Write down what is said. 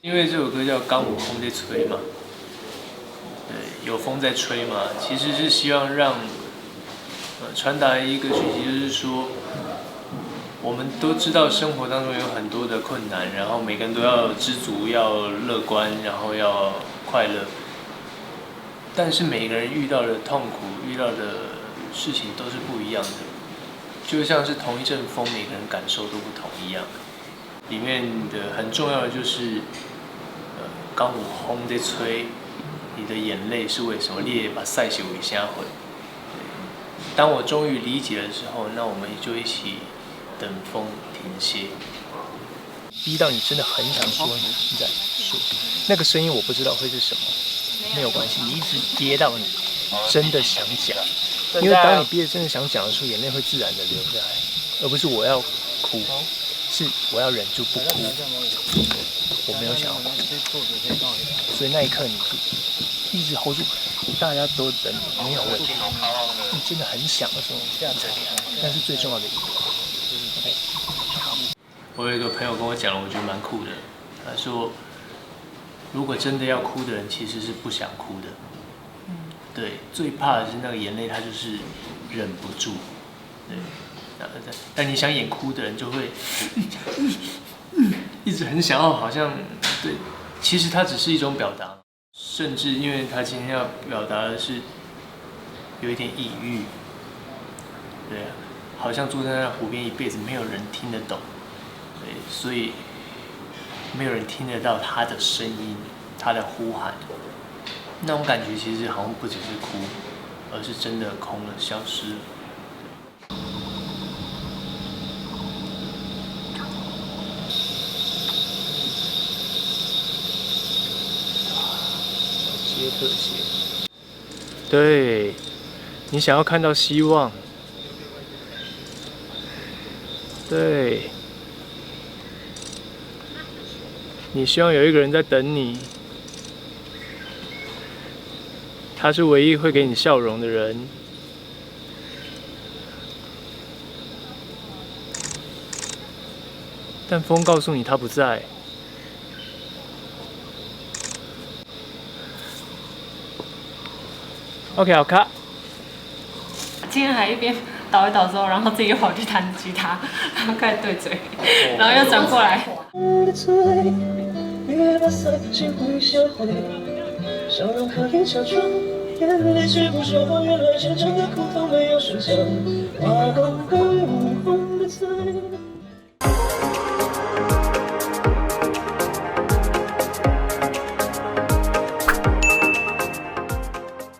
因为这首歌叫《刚有风在吹》嘛，对，有风在吹嘛，其实是希望让传达一个讯息，就是说，我们都知道生活当中有很多的困难，然后每个人都要知足，要乐观，然后要快乐，但是每个人遇到的痛苦、遇到的事情都是不一样的，就像是同一阵风，每个人感受都不同一样。里面的很重要的就是，刚有风在吹，你的眼泪是为什么？你也把赛事为虾回。当我终于理解的时候，那我们就一起等风停歇。逼到你真的很想说，你在说那个声音，我不知道会是什么，没有关系，你一直憋到你真的想讲，因为当你憋着真的想讲的时候，眼泪会自然的流下来，而不是我要哭，是我要忍住不哭，我没有想要哭，所以那一刻你就一直 hold 住，大家都等你，没有问题，你真的很想的时候，那是最重要的一个。OK， 好。我有一个朋友跟我讲了，我觉得蛮酷的。他说，如果真的要哭的人，其实是不想哭的。对，最怕的是那个眼泪，他就是忍不住。对，但你想演哭的人就会一直很想要，好像对，其实它只是一种表达，甚至因为他今天要表达的是有一点抑郁，对啊，好像坐在那湖边一辈子，没有人听得懂。对，所以没有人听得到他的声音，他的呼喊，那种感觉其实好像不只是哭，而是真的空了，消失了。接特写，对，你想要看到希望，对。你希望有一个人在等你，他是唯一会给你笑容的人。但风告诉你他不在。OK， 好卡。今天还一边倒一倒之后，然后自己又跑去弹吉他，然后开始对嘴，然后又转过来。别把塞进回销毁，笑容可以假装，眼泪却不说谎。原来真正的苦痛没有选项。花公公。